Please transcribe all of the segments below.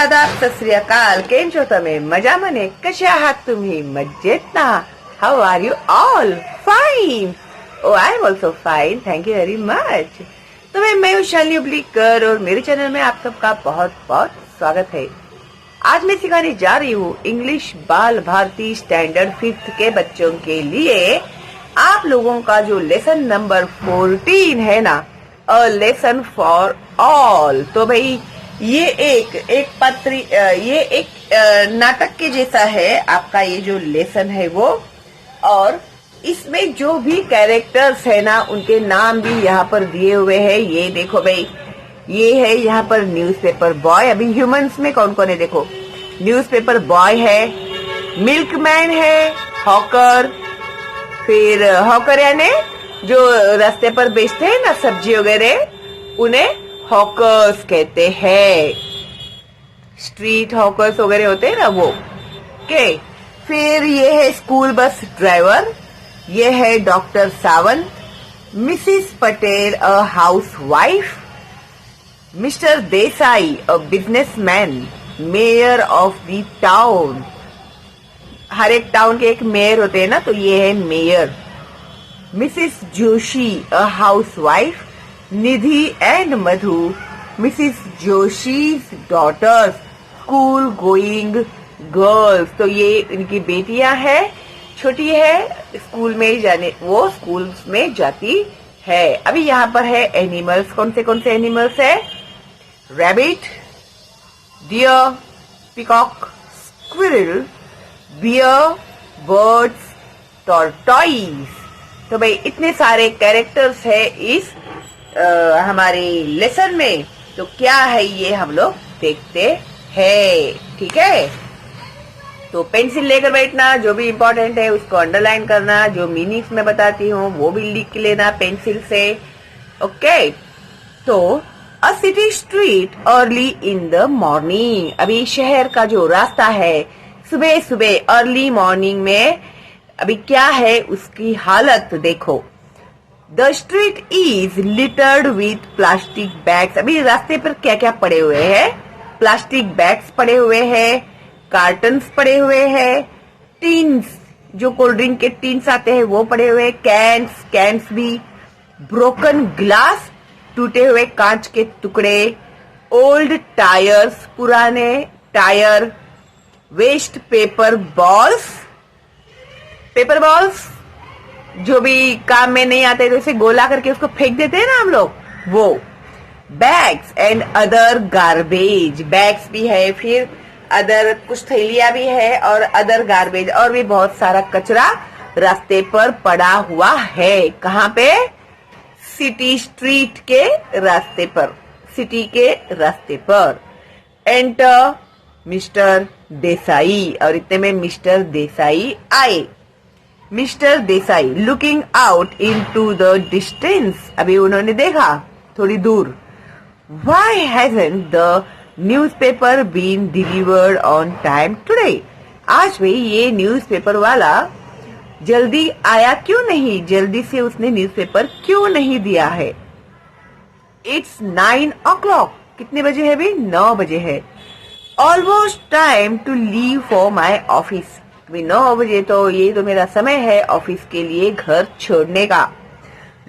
आदाब, सत श्री अकाल. केम छो તમે? મજામાં? कसे आहात तुम्ही? मजेत ना? How are you all? Fine. Oh I am also fine, thank you very much. तो मैं हूँ शालिनी उबलीकर और मेरे चैनल में आप सबका बहुत बहुत स्वागत है. आज मैं सिखाने जा रही हूँ इंग्लिश बाल भारती स्टैंडर्ड 5th के बच्चों के लिए आप लोगों का जो लेसन नंबर 14 है ना, अ लेसन फॉर ऑल. तो भाई ये एक नाटक के जैसा है आपका ये जो लेसन है वो. और इसमें जो भी कैरेक्टर्स है ना उनके नाम भी यहाँ पर दिए हुए हैं. ये देखो भाई, ये है यहाँ पर न्यूज़पेपर बॉय. अभी ह्यूमंस में कौन कौन है देखो. न्यूज़पेपर बॉय है, मिल्कमैन है, हॉकर. फिर हॉकर यानी जो रास्ते पर बेचते हैं ना सब्जी वगैरह, उन्हें हॉकर्स कहते हैं. स्ट्रीट हॉकर्स वगैरह होते हैं ना वो. ओके. फिर ये है स्कूल बस ड्राइवर, ये है doctor Sawant, Mrs Patel a housewife, Mr Desai a businessman, mayor of the town. हर एक टाउन के एक मेयर होते हैं ना, तो ये है mayor. Mrs Joshi a housewife, Nidhi and Madhu, Mrs Joshi's daughters, school going girls. तो ये इनकी बेटियां हैं, छोटी है, स्कूल में जाती है. अभी यहाँ पर है एनिमल्स. कौन से एनिमल्स है? Rabbit, deer, peacock, squirrel, bear, birds, tortoise. तो भाई इतने सारे कैरेक्टर्स है इस हमारे लेसन में. तो क्या है ये हम लोग देखते हैं. ठीक है, तो पेंसिल लेकर बैठना, जो भी इम्पोर्टेंट है उसको अंडरलाइन करना, जो मीनिंग्स मैं बताती हूँ वो भी लिख लेना पेंसिल से. ओके. तो अ city street early in the morning. अभी शहर का जो रास्ता है सुबह सुबह अर्ली मॉर्निंग में अभी क्या है उसकी हालत देखो. The street is littered with plastic bags. अभी रास्ते पर क्या क्या पड़े हुए हैं? प्लास्टिक बैग्स पड़े हुए हैं, कार्टन्स पड़े हुए हैं, टीन्स, जो कोल्ड ड्रिंक के टीन्स आते हैं वो पड़े हुए हैं, कैंस भी, ब्रोकन ग्लास, टूटे हुए कांच के टुकड़े, ओल्ड टायर्स, पुराने टायर, वेस्ट पेपर बॉल्स जो भी काम में नहीं आते तो इसे गोला करके उसको फेंक देते हैं ना हम लोग, वो. Bags and other garbage. Bags भी है, फिर अदर कुछ थैलियां भी है और अदर गार्बेज, और भी बहुत सारा कचरा रास्ते पर पड़ा हुआ है. कहाँ पे? सिटी स्ट्रीट के रास्ते पर, सिटी के रास्ते पर. Enter mister Desai. और इतने में मिस्टर देसाई आए. Mister Desai looking out into the distance. अभी उन्होंने देखा थोड़ी दूर. Why hasn't the newspaper been delivered on time today? आज भी ये न्यूज़पेपर वाला जल्दी आया क्यों नहीं? जल्दी से उसने न्यूज़पेपर क्यों नहीं दिया है? It's 9 o'clock. कितने बजे है भी? 9 बजे है. Almost time to leave for my office. 9 बजे तो ये तो मेरा समय है ऑफिस के लिए घर छोड़ने का.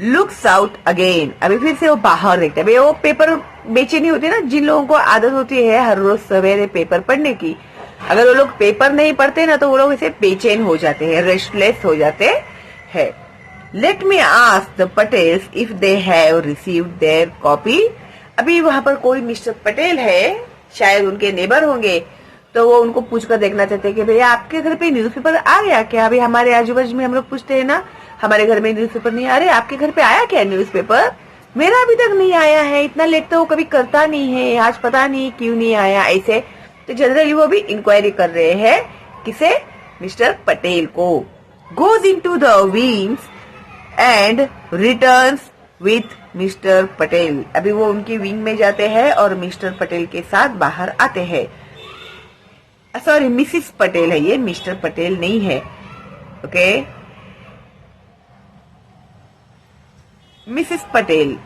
Looks out again. अभी फिर से वो बाहर देखते हैं. वो पेपर बेचे नहीं होते ना, जिन लोगों को आदत होती है हर रोज सवेरे पेपर पढ़ने की, अगर वो लोग पेपर नहीं पढ़ते ना तो वो लोग ऐसे बेचैन हो जाते हैं, रेस्टलेस हो जाते हैं. Let me ask the Patels if they have received their copy. अभी वहां पर कोई मिस्टर पटेल है, शायद उनके नेबर होंगे, तो वो उनको पूछ कर देखना चाहते हैं कि भैया आपके घर पे न्यूज़पेपर आ गया क्या? अभी हमारे आजू बाजू में हम लोग पूछते हैं ना, हमारे घर में न्यूज़पेपर नहीं आ रहे, आपके घर पे आया क्या न्यूज़पेपर? मेरा अभी तक नहीं आया है. इतना लेट तो वो कभी करता नहीं है, आज पता नहीं क्यों नहीं आया. ऐसे तो जनरली वो भी इंक्वायरी कर रहे हैं. किसे? मिस्टर पटेल को. Goes into the wings and returns with mister Patel. अभी वो उनकी विंग में जाते हैं और मिस्टर पटेल के साथ बाहर आते हैं. सॉरी, मिसिस पटेल है ये, मिस्टर पटेल नहीं है. Okay. Mrs Patel.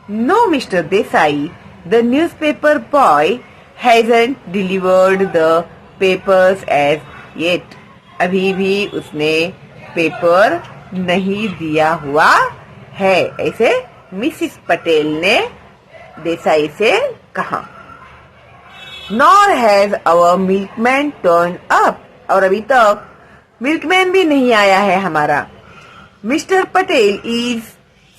No Mr Desai, the newspaper boy hasn't delivered the papers as yet. अभी भी उसने पेपर नहीं दिया हुआ है, ऐसे मिसिस पटेल ने देसाई से कहा। Nor has our milkman turned up. और अभी तक मिल्कमैन भी नहीं आया है हमारा। Mr. Patel is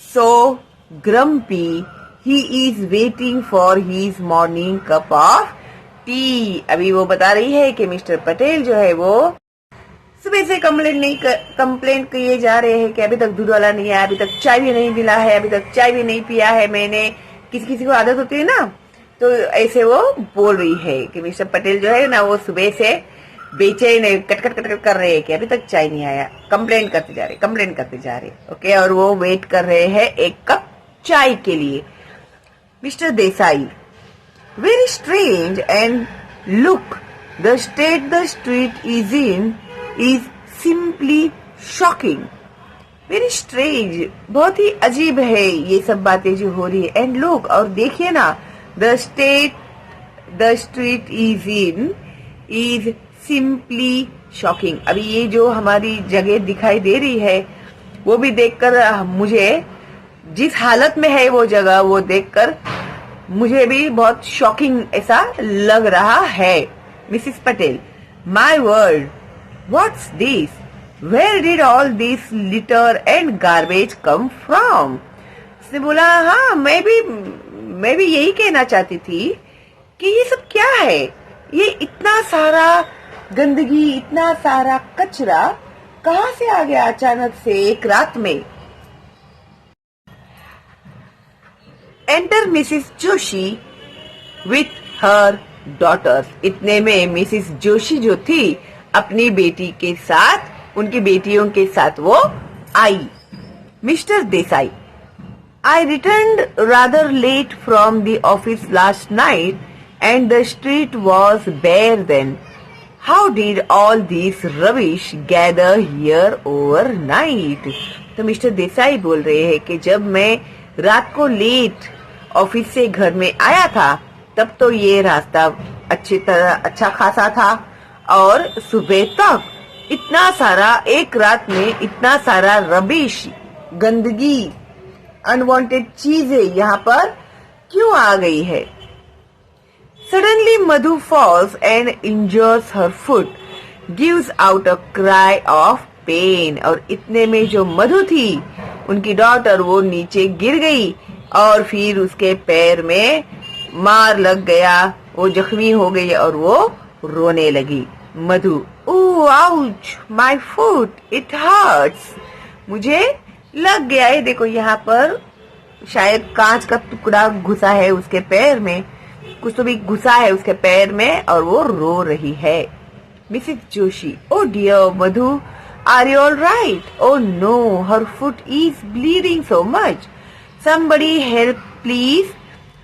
so grumpy. He is waiting for his morning cup of tea. अभी वो बता रही है कि मिस्टर पटेल जो है वो सुबह से कंप्लेंट किए जा रहे हैं कि अभी तक दूध वाला नहीं आया, अभी तक चाय भी नहीं मिला है, अभी तक चाय भी नहीं पिया है मैंने। किसी किसी को आदत होती है ना, तो ऐसे वो बोल रही है कि मिस्टर पटेल जो है ना वो सुबह से बेचैन कट कर रहे हैं कि अभी तक चाय नहीं आया। कंप्लेंट करते जा रहे। ओके, और वो वेट कर रहे हैं एक कप चाय के लिए। Mister Desai, very strange and look the state the street is in is simply shocking. Very strange, बहुत ही अजीब है ये सब बातें जो हो रही है। एंड लुक, और देखिए ना, the state the street is in is simply shocking. अभी ये जो हमारी जगह दिखाई दे रही है वो भी देखकर मुझे, जिस हालत में है वो जगह, वो देखकर मुझे भी बहुत शॉकिंग ऐसा लग रहा है। Mrs Patel, my word, what's this? Where did all this litter and garbage come from? उसने बोला, हाँ मैं भी यही कहना चाहती थी कि ये सब क्या है, ये इतना सारा गंदगी, इतना सारा कचरा कहाँ से आ गया अचानक से एक रात में। Enter Mrs Joshi with her daughters. इतने में मिसिस जोशी जो थी अपनी बेटी के साथ, उनकी बेटियों के साथ वो आई। Mr Desai, I returned rather late from the office last night and the street was bare then. How did all this rubbish gather here overnight? तो मिस्टर देसाई बोल रहे हैं कि जब मैं रात को लेट ऑफिस से घर में आया था तब तो ये रास्ता अच्छा खासा था, और सुबह तक इतना सारा, एक रात में इतना सारा रबिश, गंदगी, अनवांटेड चीजें यहाँ पर क्यों आ गई है। Suddenly Madhu falls and injures her foot, gives out a cry of pain. और इतने में जो मधु थी, उनकी डॉटर, वो नीचे गिर गई और फिर उसके पैर में मार लग गया, वो जख्मी हो गई और वो रोने लगी। Madhu, oh ouch, my foot, it hurts. मुझे लग गया है, देखो यहाँ पर शायद कांच का टुकड़ा घुसा है उसके पैर में, कुछ तो भी घुसा है उसके पैर में और वो रो रही है। Mrs Joshi, oh dear Madhu, are you all right? Oh no, her foot is bleeding so much, somebody help please.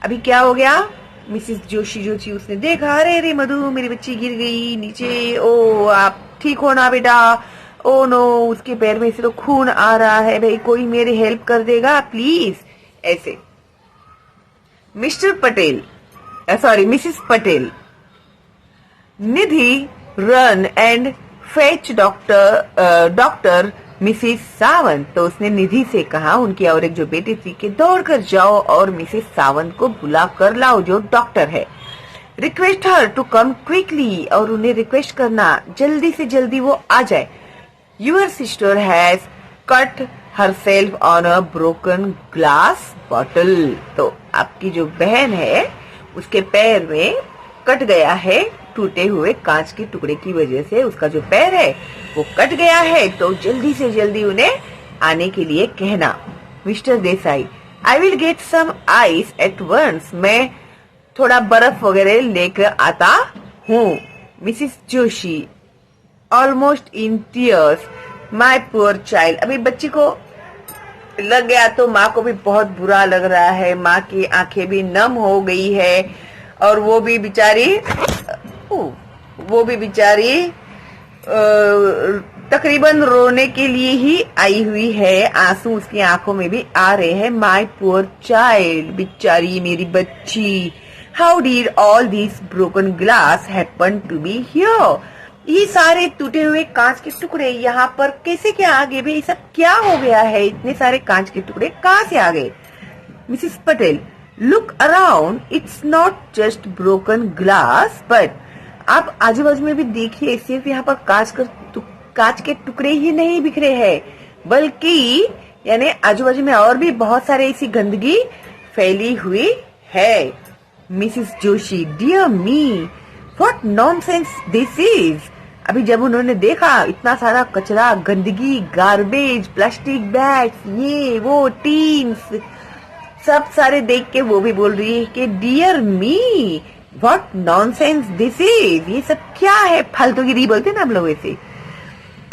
अभी क्या हो गया? मिसेस जोशी जो थी उसने देखा, अरे मधु, मेरी बच्ची गिर गई नीचे, ओ आप ठीक हो ना बेटा? ओ नो, उसके पैर में से तो खून आ रहा है, भाई कोई मेरी हेल्प कर देगा प्लीज। ऐसे mister Patel, sorry Mrs Patel, Nidhi run and fetch doctor Mrs Sawant. तो उसने निधि से कहा, उनकी और एक जो बेटी थी, कि दौड़ कर जाओ और मिसेस सावंत को बुला कर लाओ जो डॉक्टर है। Request her to come quickly, और उन्हें रिक्वेस्ट करना जल्दी से जल्दी वो आ जाए। Your sister has cut herself on a broken glass bottle. तो आपकी जो बहन है उसके पैर में कट गया है, टूटे हुए कांच के टुकड़े की वजह से उसका जो पैर है वो कट गया है, तो जल्दी से जल्दी उन्हें आने के लिए कहना। Mr Desai, I will get some ice at once. मैं थोड़ा बर्फ वगैरह लेकर आता हूँ। Mrs Joshi, almost in tears, my poor child. अभी बच्ची को लग गया तो माँ को भी बहुत बुरा लग रहा है, माँ की आंखें भी नम हो गई है और वो भी बेचारी तकरीबन रोने के लिए ही आई हुई है, आंसू उसकी आंखों में भी आ रहे हैं। माई पुअर चाइल्ड, बेचारी मेरी बच्ची, how did all this broken glass happen to be here? ये सारे टूटे हुए कांच के टुकड़े यहाँ पर कैसे क्या आ गए? भाई सब क्या हो गया है? इतने सारे कांच के टुकड़े कहाँ से आ गए? Mrs Patel, look around, it's not just broken glass but, आप आजू बाजू में भी देखिए, सिर्फ यहाँ पर कांच के टुकड़े ही नहीं बिखरे हैं, बल्कि यानी आजू बाजू में और भी बहुत सारे ऐसी गंदगी फैली हुई है। Mrs Joshi, dear me, what nonsense this is? अभी जब उन्होंने देखा इतना सारा कचरा, गंदगी, गार्बेज, प्लास्टिक बैग्स, ये वो टीन्स, सब सारे देख के वो भी बोल रही है कि dear me, what nonsense this is? ये सब क्या है? फालतूगिरी बोलते ना हम लोग ऐसे।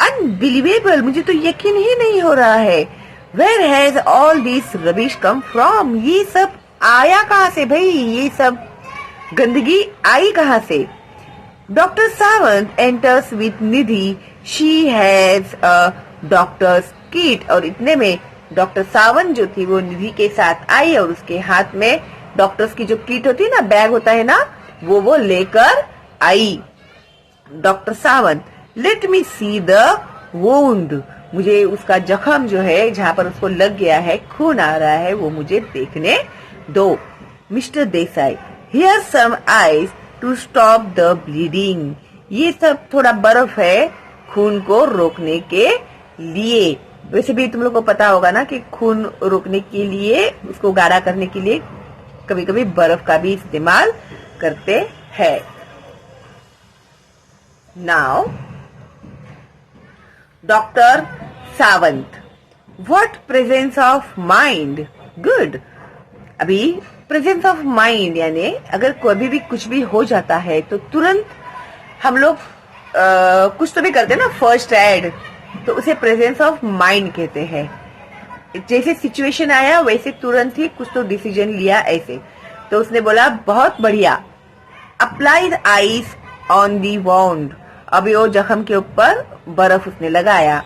अनबिलीवेबल, मुझे तो यकीन ही नहीं हो रहा है। Where has all this rubbish come from? ये सब आया कहाँ से भाई? ये सब गंदगी आई कहाँ से? Doctor Sawant enters with Nidhi, she has a doctor's kit, और इतने में डॉक्टर सावंत जो थी वो निधि के साथ आई और उसके हाथ में डॉक्टर्स की जो किट होती है ना, बैग होता है ना, वो लेकर आई। Doctor Sawant, let me see the wound, मुझे उसका जख्म जो है जहाँ पर उसको लग गया है, खून आ रहा है, वो मुझे देखने दो। Mr Desai, here some ice to stop the bleeding, ये सब थोड़ा बर्फ है खून को रोकने के लिए। वैसे भी तुम लोग को पता होगा ना कि खून रोकने के लिए, उसको गाढ़ा करने के लिए कभी कभी बर्फ का भी इस्तेमाल करते हैं। Now doctor Sawant, what presence of mind? Good. अभी प्रेजेंस ऑफ माइंड यानी अगर कभी भी कुछ भी हो जाता है तो तुरंत हम लोग कुछ तो भी करते हैं ना, फर्स्ट एड, तो उसे प्रेजेंस ऑफ माइंड कहते हैं। जैसे सिचुएशन आया वैसे तुरंत ही कुछ तो डिसीजन लिया ऐसे। तो उसने बोला बहुत बढ़िया, apply the ice on the wound, अभी वो जख्म के ऊपर बर्फ उसने लगाया।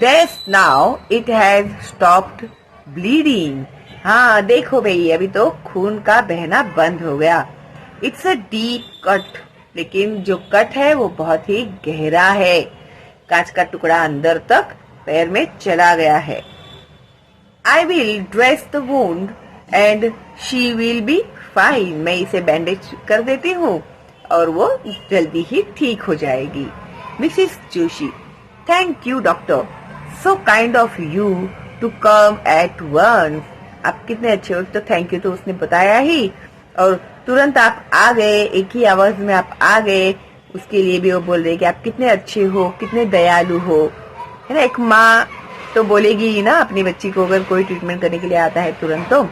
Thus now it has stopped bleeding, हाँ देखो भाई अभी तो खून का बहना बंद हो गया। इट्स अ डीप कट, लेकिन जो कट है वो बहुत ही गहरा है, कांच का टुकड़ा अंदर तक पैर में चला गया है। I will dress the wound and she will be fine, मैं इसे बैंडेज कर देती हूँ और वो जल्दी ही ठीक हो जाएगी। Mrs Joshi, thank you doctor, so kind of you to come at once, आप कितने अच्छे हो। तो थैंक यू तो उसने बताया ही, और तुरंत आप आ गए, एक ही आवाज में आप आ गए। उसके लिए भी वो बोल रहे कि आप कितने अच्छे हो, कितने दयालु हो, है ना। एक माँ तो बोलेगी ही ना अपनी बच्ची को अगर कोई ट्रीटमेंट करने के लिए आता है तुरंत तो।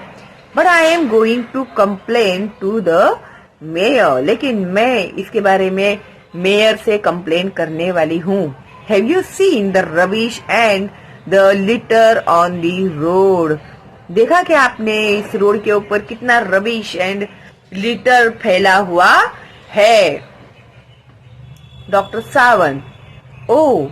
But I am going to complain to the mayor, लेकिन मैं इसके बारे में मेयर से कंप्लेन करने वाली हूँ। Have you seen the rubbish and the litre on the road, देखा कि आपने इस रोड के ऊपर कितना रबिश एंड लिटर फैला हुआ है। Doctor Sawant, oh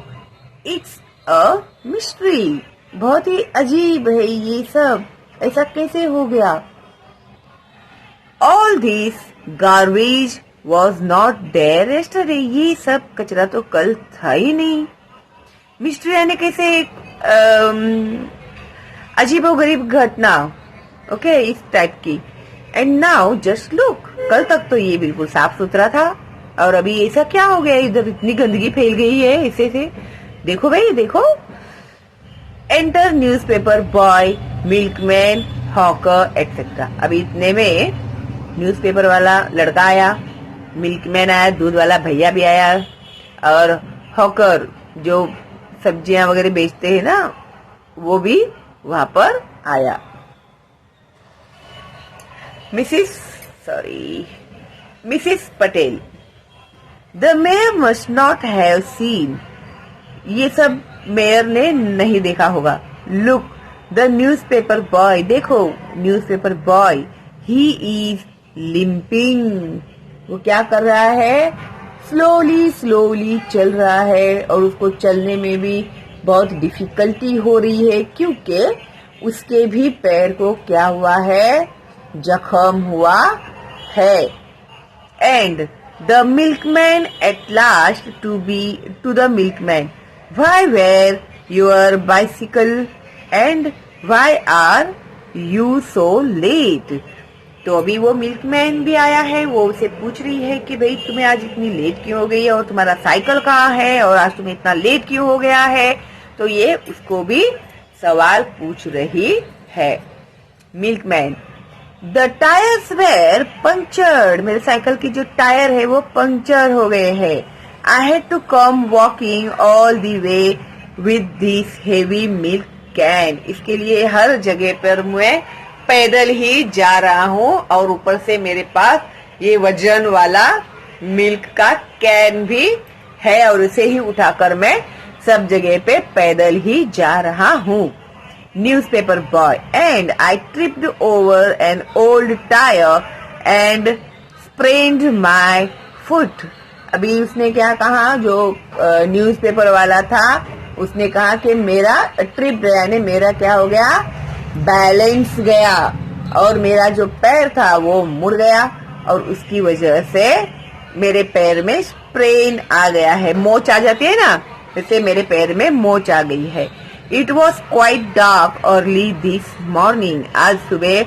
it's a mystery, बहुत ही अजीब है ये सब, ऐसा कैसे हो गया। All this garbage was not there yesterday, ये सब कचरा तो कल था ही नहीं। मिस्ट्री यानी कैसे अजीबोगरीब घटना, ओके इस टाइप की। एंड नाउ जस्ट लुक, कल तक तो ये बिल्कुल साफ सुथरा था और अभी ऐसा क्या हो गया, इधर इतनी गंदगी फैल गई है ऐसे से। देखो भाई देखो। Enter newspaper boy, milkman, hawker etcetera. अभी इतने में न्यूज़पेपर वाला लड़का आया, मिल्कमैन आया, दूध वाला भैया भी आया, और हॉकर जो सब्जियां वगैरह बेचते हैं ना वो भी वहां पर आया। Mrs Patel, the mayor must not have seen, ये सब मेयर ने नहीं देखा होगा। लुक द न्यूज़पेपर बॉय, देखो newspaper boy, he is limping, वो क्या कर रहा है, स्लोली स्लोली चल रहा है, और उसको चलने में भी बहुत डिफिकल्टी हो रही है क्योंकि उसके भी पैर को क्या हुआ है, जख्म हुआ है। And the milkman at last to the milkman, why where your bicycle and why are you so late. तो अभी वो मिल्कमैन भी आया है, वो उसे पूछ रही है कि भाई तुम्हें आज इतनी लेट क्यों हो गई है और तुम्हारा साइकिल कहाँ है और आज तुम्हें इतना लेट क्यों हो गया है। तो ये उसको भी सवाल पूछ रही है। Milkman, the tyres were punctured, मेरे साइकिल की जो टायर है वो पंक्चर हो गए हैं। I had to come walking all the way with this heavy milk can, इसके लिए हर जगह पर मैं पैदल ही जा रहा हूँ और ऊपर से मेरे पास ये वजन वाला मिल्क का कैन भी है और उसे ही उठाकर मैं सब जगह पे पैदल ही जा रहा हूँ। Newspaper boy, and I tripped over an old tyre and sprained my foot. अभी उसने क्या कहा, जो न्यूज़पेपर वाला था उसने कहा कि मेरा ट्रिप यानी मेरा क्या हो गया, बैलेंस गया और मेरा जो पैर था वो मुड़ गया और उसकी वजह से मेरे पैर में स्प्रेन आ गया है, मोच आ जाती है ना, जैसे मेरे पैर में मोच आ गई है। It was quite dark early this morning, आज सुबह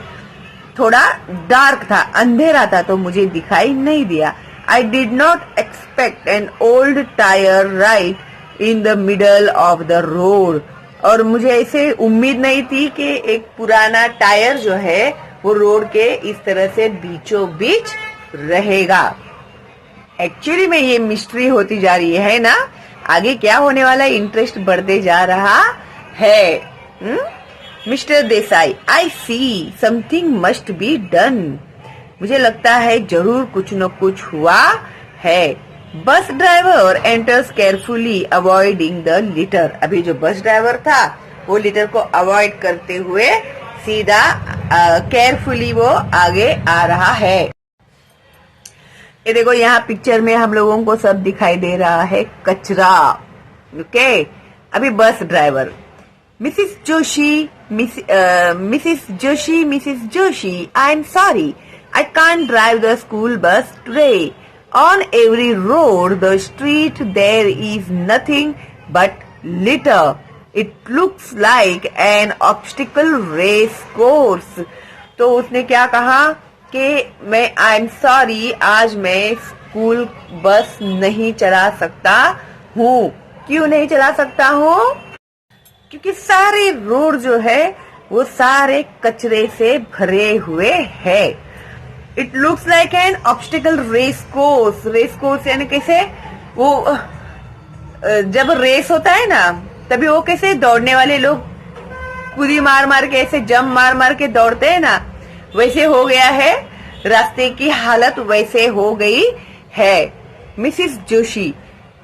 थोड़ा डार्क था, अंधेरा था तो मुझे दिखाई नहीं दिया। I did not expect an old tyre right in the middle of the road, और मुझे ऐसे उम्मीद नहीं थी कि एक पुराना टायर जो है वो रोड के इस तरह से बीचों बीच रहेगा। एक्चुअली में ये मिस्ट्री होती जा रही है ना, आगे क्या होने वाला है, इंटरेस्ट बढ़ते जा रहा है। Mister Desai, I see something must be done, मुझे लगता है जरूर कुछ न कुछ हुआ है। Bus driver enters carefully avoiding the litre, अभी जो बस ड्राइवर था वो लिटर को अवॉइड करते हुए सीधा केयरफुली वो आगे आ रहा है। ये देखो यहाँ पिक्चर में हम लोगों को सब दिखाई दे रहा है कचरा। ओके, अभी bus driver, Mrs Joshi, Mrs Joshi, I am sorry, I can't drive the school bus today. On every road, the street, there is nothing but litter. It looks like an obstacle race course. तो उसने क्या कहा कि मैं I am sorry, आज मैं school bus नहीं चला सकता हूँ। क्यों नहीं चला सकता हूँ? क्योंकि सारे रोड जो है वो सारे कचरे से भरे हुए है। It looks like an obstacle race course, race course यानी कैसे, वो जब रेस होता है ना तभी वो कैसे दौड़ने वाले लोग कूदी मार मार के ऐसे जंप मार मार के दौड़ते हैं ना, वैसे हो गया है, रास्ते की हालत वैसे हो गई है। Mrs Joshi,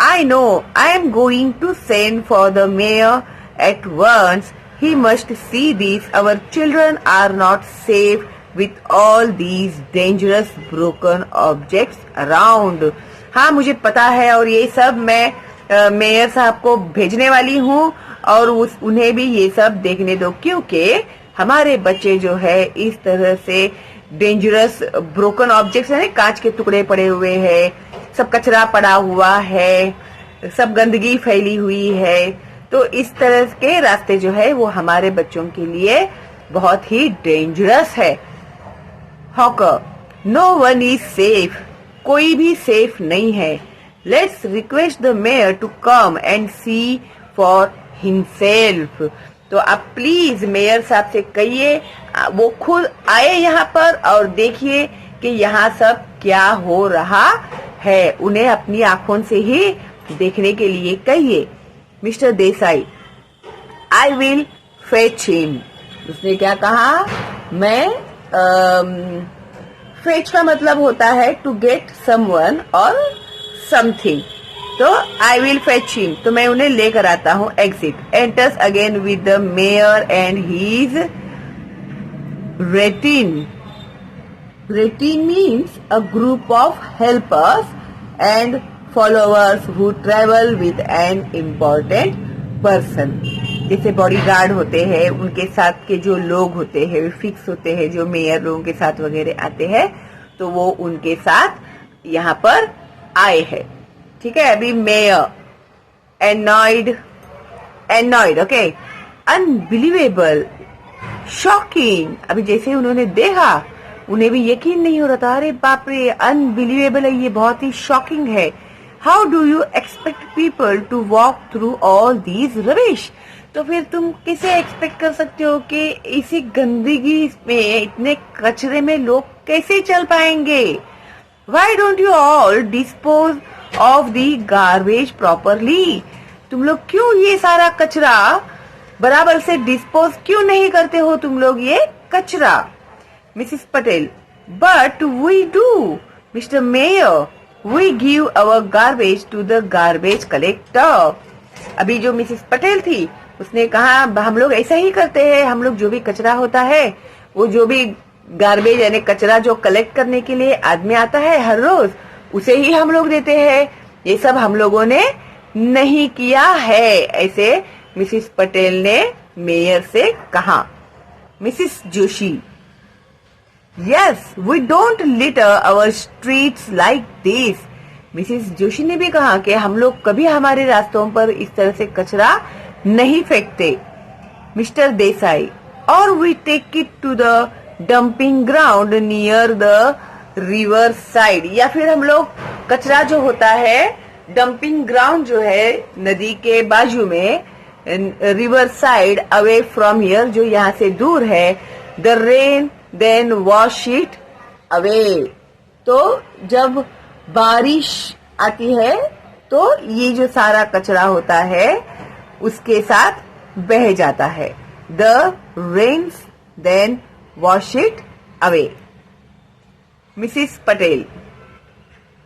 I know, I am going to send for the mayor at once, he must see this, our children are not safe with all these dangerous broken objects around। हाँ मुझे पता है और ये सब मैं मेयर साहब को भेजने वाली हूँ और उन्हें भी ये सब देखने दो, क्योंकि हमारे बच्चे जो है इस तरह से डेंजरस ब्रोकन ऑब्जेक्ट्स है, कांच के टुकड़े पड़े हुए हैं, सब कचरा पड़ा हुआ है, सब गंदगी फैली हुई है, तो इस तरह के रास्ते जो है वो हमारे बच्चों के लिए बहुत ही डेंजरस है। Hawker, no one is safe, कोई भी सेफ नहीं है। Let's request the mayor to come and see for himself, तो आप प्लीज मेयर साहब से कहिए वो खुद आए यहाँ पर और देखिए कि यहाँ सब क्या हो रहा है, उन्हें अपनी आंखों से ही देखने के लिए कहिए। Mister Desai, I will fetch him, उसने क्या कहा, मैं फेच का मतलब होता है टू गेट समवन और समथिंग, तो आई विल फेच हिम, तो मैं उन्हें लेकर आता हूँ। Exit, enters again with the mayor and his retinue, retinue means a group of helpers and followers who travel with an important person, जैसे bodyguard होते हैं, उनके साथ के जो लोग होते हैं फिक्स होते हैं, जो मेयर लोगों के साथ वगैरह आते हैं, तो वो उनके साथ यहाँ पर आए हैं। ठीक है, अभी mayor annoyed, okay, unbelievable, shocking. अभी जैसे उन्होंने देखा, उन्हें भी यकीन नहीं हो रहा था, अरे बाप रे, अनबिलीवेबल है, ये बहुत ही शॉकिंग है। How do you expect people to walk through all these rubbish? तो फिर तुम कैसे एक्सपेक्ट कर सकते हो कि इसी गंदगी में, इतने कचरे में लोग कैसे चल पाएंगे? Why don't you all dispose of the garbage properly? तुम लोग क्यों ये सारा कचरा बराबर से डिस्पोज क्यों नहीं करते हो तुम लोग ये कचरा? Mrs Patel, but we do Mr mayor, we give our garbage to the garbage collector. अभी जो मिसिस पटेल थी, उसने कहा हम लोग ऐसा ही करते हैं, हम लोग जो भी कचरा होता है, वो जो भी गार्बेज यानी कचरा जो कलेक्ट करने के लिए आदमी आता है हर रोज, उसे ही हम लोग देते हैं। ये सब हम लोगों ने नहीं किया है, ऐसे मिसिस पटेल ने मेयर से कहा। Mrs Joshi, yes, we don't litter our streets like this. Mrs Joshi ने भी कहा कि हम लोग कभी हमारे रास्तों पर इस तरह से कचरा नहीं फेंकते। मिस्टर देसाई, और we take it to the dumping ground near the river side, या फिर हम लोग कचरा जो होता है, डंपिंग ग्राउंड जो है नदी के बाजू में, river side away from here, जो यहाँ से दूर है, the rain then wash it away. तो जब बारिश आती है तो ये जो सारा कचरा होता है उसके साथ बह जाता है। The rains then wash it away. Mrs Patel,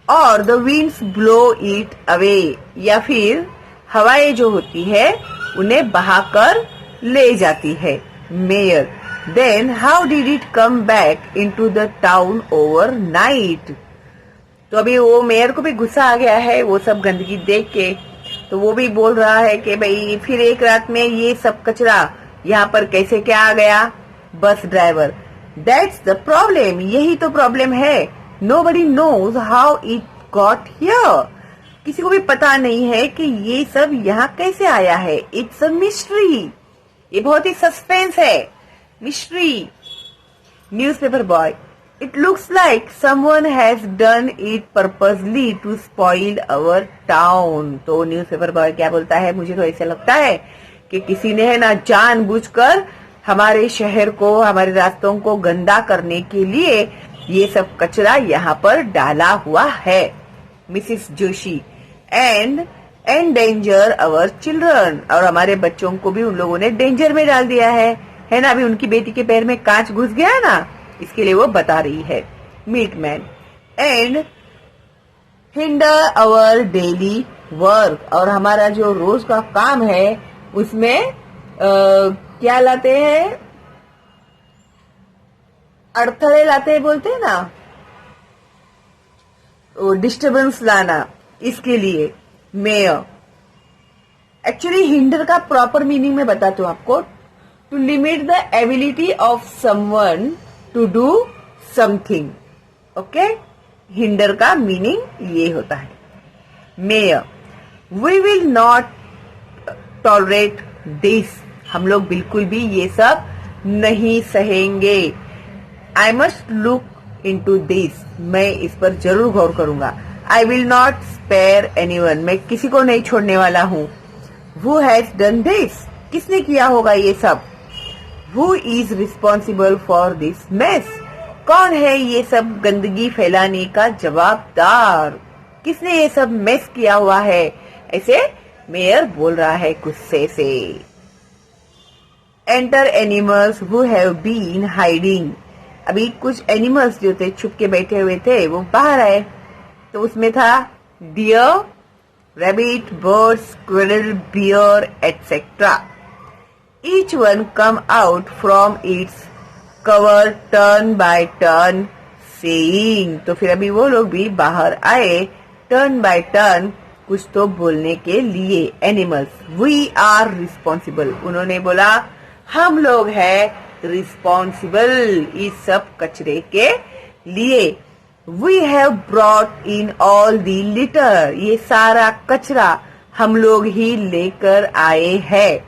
और the winds blow it away, या फिर हवाएं जो होती है उन्हें बहाकर ले जाती है। Mayor, then how did it come back into the town overnight? तो अभी वो मेयर को भी गुस्सा आ गया है वो सब गंदगी देख के, तो वो भी बोल रहा है कि भाई फिर एक रात में ये सब कचरा यहाँ पर कैसे क्या आ गया? Bus driver, that's the problem, यही तो प्रॉब्लम है। Nobody knows how it got here, किसी को भी पता नहीं है कि ये सब यहाँ कैसे आया है। इट्स अ मिस्ट्री, ये बहुत ही सस्पेंस है, mystery. Newspaper boy, it looks like someone has done it purposely to spoil our town. तो न्यूज़पेपर बॉय क्या बोलता है, मुझे तो ऐसा लगता है कि किसी ने है ना जानबूझकर हमारे शहर को, हमारे रास्तों को गंदा करने के लिए ये सब कचरा यहाँ पर डाला हुआ है। Mrs Joshi, and danger our children, और हमारे बच्चों को भी उन लोगों ने डेंजर में डाल दिया है ना। अभी उनकी बेटी के पैर में कांच घुस गया है ना, इसके लिए वो बता रही है। Milkman, and hinder our daily work, और हमारा जो रोज का काम है उसमें क्या लाते हैं, अड़थड़े लाते हैं, बोलते हैं ना, डिस्टरबेंस लाना, इसके लिए मेयर। एक्चुअली हिंडर का प्रॉपर मीनिंग मैं बताती हूँ आपको, to limit the ability of someone to do something. Okay, hinder का मीनिंग ये होता है। Mayor, we will not tolerate this, हम लोग बिल्कुल भी ये सब नहीं सहेंगे। I must look into this, मैं इस पर जरूर गौर करूंगा। I will not spare anyone, मैं किसी को नहीं छोड़ने वाला हूँ। हु हैज डन दिस, किसने किया होगा ये सब? Who is responsible for this mess, कौन है ये सब गंदगी फैलाने का जवाबदार? किसने ये सब मेस किया हुआ है? ऐसे मेयर बोल रहा है गुस्से से। Enter animals who have been hiding, अभी कुछ एनिमल्स जो थे छुप के बैठे हुए थे वो बाहर आए, तो उसमें था deer, rabbit, bird, squirrel, bear etcetera. Each one come out from its cover turn by turn saying, तो फिर अभी वो लोग भी बाहर आए टर्न बाय टर्न कुछ तो बोलने के लिए। एनिमल्स, वी आर रिस्पॉन्सिबल, उन्होंने बोला हम लोग हैं रिस्पॉन्सिबल इस सब कचरे के लिए। We have brought in all the litter, ये सारा कचरा हम लोग ही लेकर आए हैं।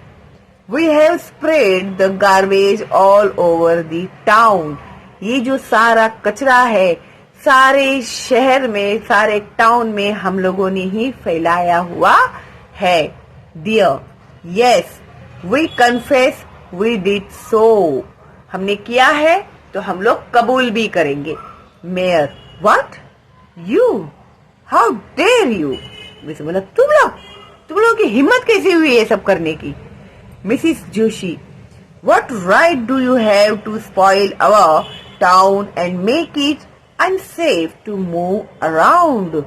We have spread the garbage all over the town, ये जो सारा कचरा है सारे शहर में, सारे टाउन में हम लोगों ने ही फैलाया हुआ है। Deer, yes we confess we did so, हमने किया है तो हम लोग कबूल भी करेंगे। Mayor, what, you, how dare you, वैसे बोला तुम लोगों की हिम्मत कैसे हुई ये सब करने की। Mrs Joshi, what right do you have to spoil our town and make it unsafe to move around,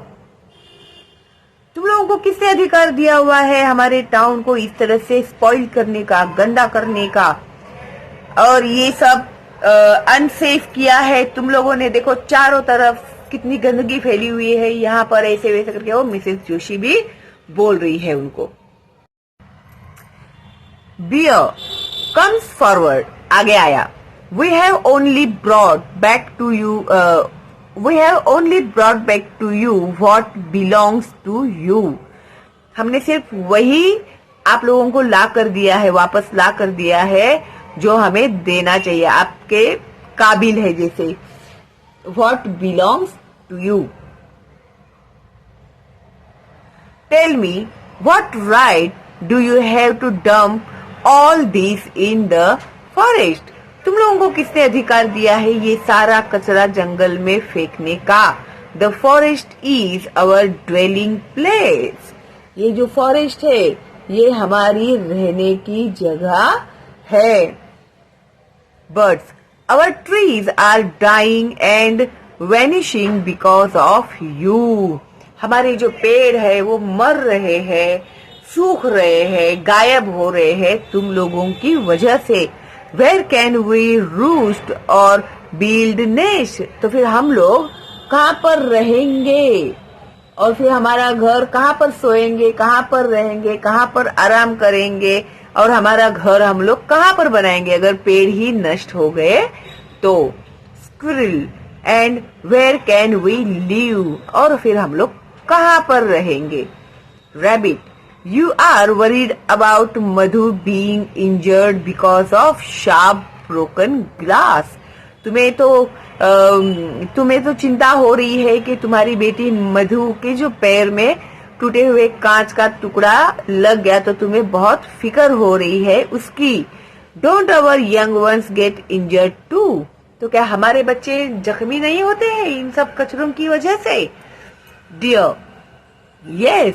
तुम लोगों को किसने अधिकार दिया हुआ है हमारे टाउन को इस तरह से स्पॉइल करने का, गंदा करने का, और ये सब अनसेफ किया है तुम लोगों ने। देखो चारों तरफ कितनी गंदगी फैली हुई है, यहाँ पर ऐसे वैसे करके वो मिसेस जोशी भी बोल रही है उनको। बियर कम्स फॉरवर्ड, आगे आया। We have only brought back to you, we have only brought back to you what belongs to you, हमने सिर्फ वही आप लोगों को ला कर दिया है, वापस ला कर दिया है जो हमें देना चाहिए, आपके काबिल है जैसे। What belongs to you, tell me what right do you have to dump all this in the forest, तुम लोगों को किसने अधिकार दिया है ये सारा कचरा जंगल में फेंकने का। The forest is our dwelling place, ये जो फॉरेस्ट है ये हमारी रहने की जगह है। Birds, our trees are dying and vanishing because of you, हमारे जो पेड़ है वो मर रहे हैं, सूख रहे हैं, गायब हो रहे हैं तुम लोगों की वजह से। Where can we roost और build nest, तो फिर हम लोग कहाँ पर रहेंगे और फिर हमारा घर कहाँ पर सोएंगे, कहाँ पर रहेंगे, कहाँ पर आराम करेंगे और हमारा घर हम लोग कहाँ पर बनाएंगे अगर पेड़ ही नष्ट हो गए तो। Squirrel, and where can we live, और फिर हम लोग कहाँ पर रहेंगे। Rabbit, you are worried about Madhu being injured because of sharp broken glass, तुम्हें तो चिंता हो रही है कि तुम्हारी बेटी मधु के जो पैर में टूटे हुए कांच का टुकड़ा लग गया, तो तुम्हें बहुत फिक्र हो रही है उसकी। Don't our young ones get injured too, तो क्या हमारे बच्चे जख्मी नहीं होते हैं इन सब कचरों की वजह से। Dear, yes,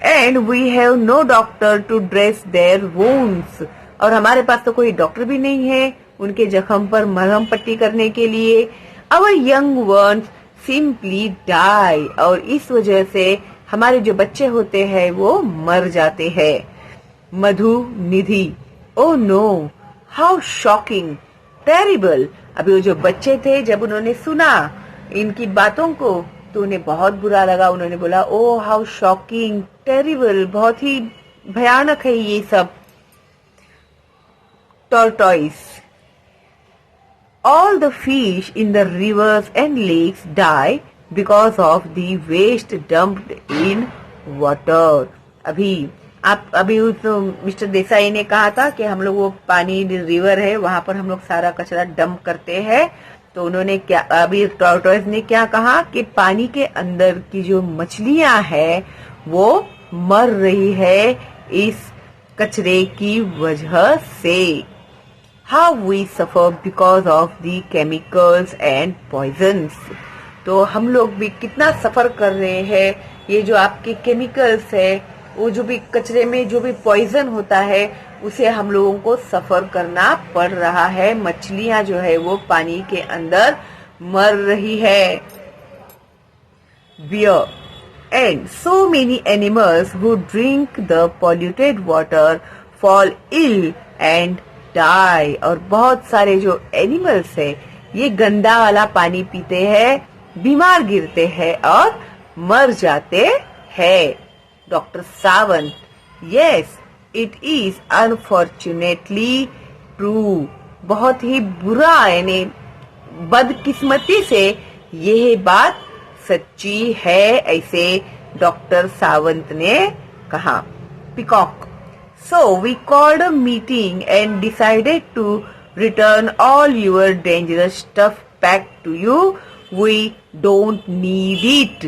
and we have no doctor to dress their wounds, और हमारे पास तो कोई डॉक्टर भी नहीं है उनके जख्म पर मरहम पट्टी करने के लिए। Our young ones simply die, और इस वजह से हमारे जो बच्चे होते हैं वो मर जाते हैं। मधु निधि, oh no, how shocking, terrible, अभी वो जो बच्चे थे जब उन्होंने सुना इनकी बातों को तो उन्हें बहुत बुरा लगा, उन्होंने बोला ओ हाउ शॉकिंग, टेरिबल, बहुत ही भयानक है ये सब। Tortoise, all the fish in the rivers and lakes die because of the waste dumped in water. अभी उस मिस्टर देसाई ने कहा था कि हम लोग वो पानी रिवर है वहां पर हम लोग सारा कचरा डंप करते हैं, तो उन्होंने क्या, अभी टॉर्टोइस ने क्या कहा कि पानी के अंदर की जो मछलियां हैं वो मर रही है इस कचरे की वजह से। How we suffer because of the chemicals and poisons, तो हम लोग भी कितना सफर कर रहे हैं, ये जो आपके केमिकल्स है, वो जो भी कचरे में जो भी पॉइजन होता है उसे हम लोगों को सफर करना पड़ रहा है। मछलियां जो है वो पानी के अंदर मर रही है। Bear and so many animals who drink the polluted water fall ill and die, और बहुत सारे जो एनिमल्स है ये गंदा वाला पानी पीते हैं, बीमार गिरते हैं और मर जाते हैं। Doctor Sawant, yes it is unfortunately true, बहुत ही बुरा यानी बदकिस्मती से यह बात सच्ची है, ऐसे डॉक्टर सावंत ने कहा। Peacock, so we called a meeting and decided to return all your dangerous stuff back to you. We don't need it.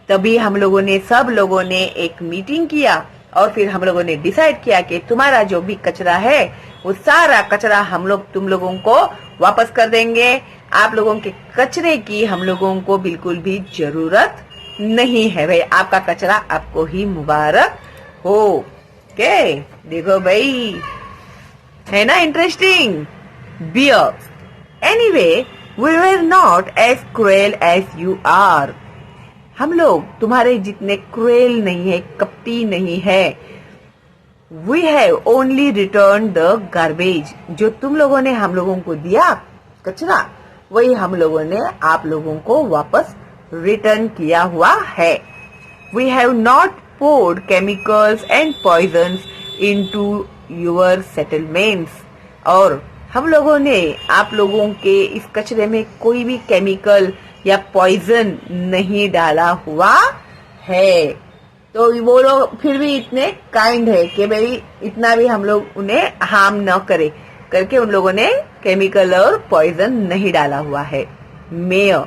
तभी हम लोगों ने सब लोगों ने एक मीटिंग किया और फिर हम लोगों ने डिसाइड किया कि तुम्हारा जो भी कचरा है वो सारा कचरा हम लोग तुम लोगों को वापस कर देंगे। आप लोगों के कचरे की हम लोगों को बिल्कुल भी जरूरत नहीं है भाई, आपका कचरा आपको ही मुबारक हो। के देखो भाई, है ना interesting. Bear, anyway we were not as cruel as you are. हम लोग तुम्हारे जितने क्रूएल नहीं है, कपटी नहीं है। We have only return the garbage, जो तुम लोगों ने हम लोगों को दिया कचरा, वही हम लोगों ने आप लोगों को वापस रिटर्न किया हुआ है। We have not poured chemicals and poisons into your settlements, और हम लोगों ने आप लोगों के इस कचरे में कोई भी केमिकल या पॉइजन नहीं डाला हुआ है। तो वो लोग फिर भी इतने काइंड है कि भाई इतना भी हम लोग उन्हें हार्म न करे करके उन लोगों ने केमिकल और पॉइजन नहीं डाला हुआ है। Mayor,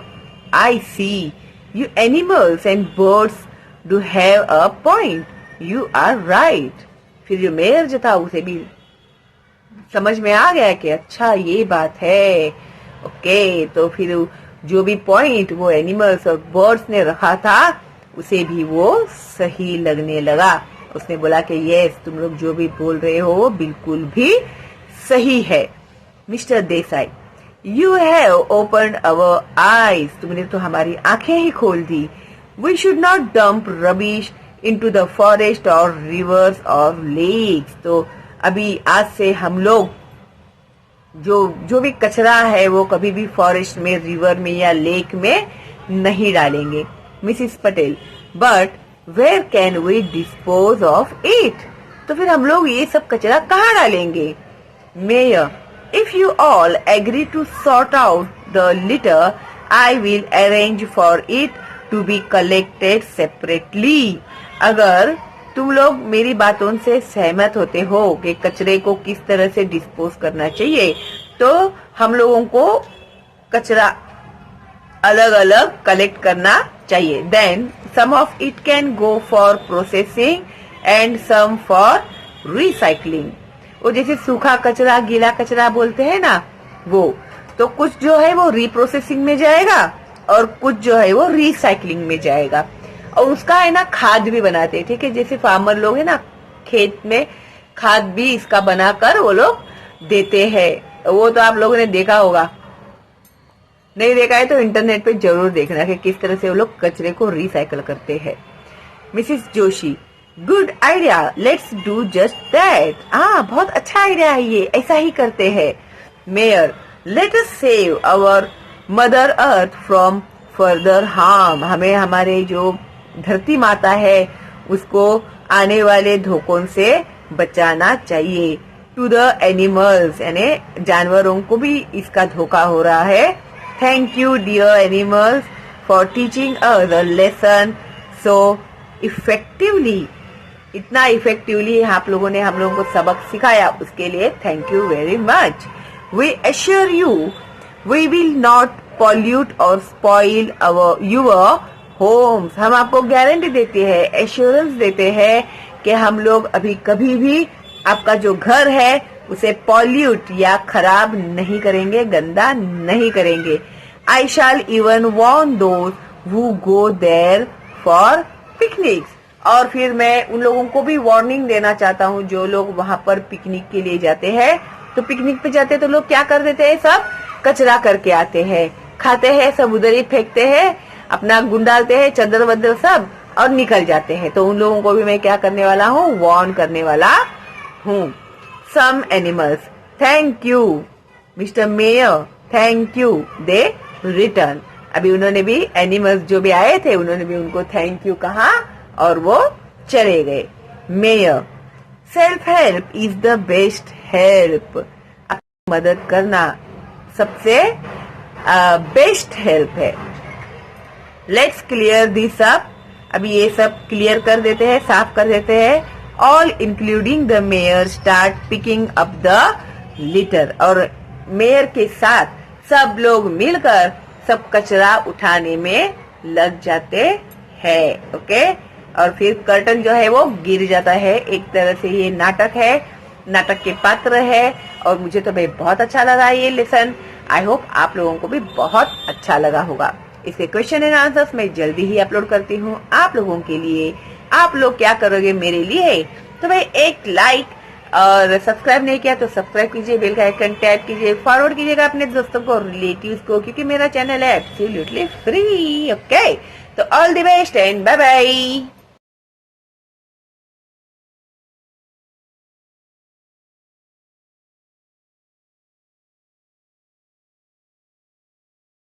I see you animals and birds do have a point. You are right. फिर जो मेयर जो था उसे भी समझ में आ गया कि अच्छा ये बात है। ओके, तो फिर जो भी पॉइंट वो एनिमल्स और बर्ड्स ने रखा था उसे भी वो सही लगने लगा। उसने बोला कि यस, तुम लोग जो भी बोल रहे हो वो बिल्कुल भी सही है। Mister Desai, you have opened our eyes, तुमने तो हमारी आंखें ही खोल दी। We should not dump rubbish into the forest or rivers or lakes. तो अभी आज से हम लोग जो भी कचरा है वो कभी भी फॉरेस्ट में, रिवर में या लेक में नहीं डालेंगे। Mrs Patel, but where can we dispose of it, तो फिर हम लोग ये सब कचरा कहाँ डालेंगे? Mayor, if you all agree to sort out the litter, I will arrange for it to be collected separately. अगर तुम लोग मेरी बातों से सहमत होते हो कि कचरे को किस तरह से डिस्पोज करना चाहिए, तो हम लोगों को कचरा अलग अलग कलेक्ट करना चाहिए। Then some of it can go for processing and some for recycling. वो जैसे सूखा कचरा, गीला कचरा बोलते हैं ना, वो तो कुछ जो है वो रिप्रोसेसिंग में जाएगा और कुछ जो है वो रिसाइकलिंग में जाएगा। और उसका है ना खाद भी बनाते हैं, ठीक है। जैसे फार्मर लोग है ना, खेत में खाद भी इसका बनाकर वो लोग देते हैं। वो तो आप लोगों ने देखा होगा, नहीं देखा है तो इंटरनेट पे जरूर देखना कि किस तरह से वो लोग कचरे को रिसाइकल करते हैं। Mrs Joshi, good idea, let's do just that. बहुत अच्छा आइडिया है ये, ऐसा ही करते हैं। Mayor, let us save our mother earth from further harm, हमें हमारे जो धरती माता है उसको आने वाले धोखों से बचाना चाहिए। टू द एनिमल्स, यानी जानवरों को भी इसका धोखा हो रहा है। Thank you dear animals for teaching us a lesson so effectively, इतना इफेक्टिवली आप लोगों ने हम लोगों को सबक सिखाया, उसके लिए thank you very much. We assure you we will not pollute और स्पॉइल यूर होम्स, हम आपको गारंटी देते हैं, एश्योरेंस देते हैं कि हम लोग अभी कभी भी आपका जो घर है उसे पॉल्यूट या खराब नहीं करेंगे, गंदा नहीं करेंगे। I shall even warn those who go there for picnics, और फिर मैं उन लोगों को भी वार्निंग देना चाहता हूँ जो लोग वहां पर पिकनिक के लिए जाते हैं। तो पिकनिक पे जाते तो लोग क्या कर देते हैं, सब कचरा करके आते हैं, खाते हैं, सब उधर ही फेंकते हैं, अपना गुण डालते हैं, चद्दर वद्दर सब, और निकल जाते हैं। तो उन लोगों को भी मैं क्या करने वाला हूँ, वार्न करने वाला हूँ। Some animals, thank you Mr mayor, thank you, they return. अभी उन्होंने भी, एनिमल्स जो भी आए थे उन्होंने भी उनको थैंक यू कहा और वो चले गए। Mayor, self help is the best help, मदद करना सबसे बेस्ट हेल्प है। Let's clear this up. अभी ये सब क्लियर कर देते हैं, साफ कर देते हैं। All including the mayor start picking up the litre. और मेयर के साथ सब लोग मिलकर सब कचरा उठाने में लग जाते हैं। ओके, और फिर कर्टन जो है वो गिर जाता है। एक तरह से ये नाटक है, नाटक के पात्र है। और मुझे तो भाई बहुत अच्छा लगा ये लेसन। आई होप आप लोगों को भी बहुत अच्छा लगा होगा। इसके क्वेश्चन एंड आंसर्स मैं जल्दी ही अपलोड करती हूँ आप लोगों के लिए। आप लोग क्या करोगे मेरे लिए? तो भाई एक लाइक, और सब्सक्राइब नहीं किया तो सब्सक्राइब कीजिए, बेल का आइकन टैप कीजिए, फॉरवर्ड कीजिएगा अपने दोस्तों को, रिलेटिव्स को, क्योंकि मेरा चैनल है एब्सोल्युटली फ्री। ओके, तो all the best and bye bye.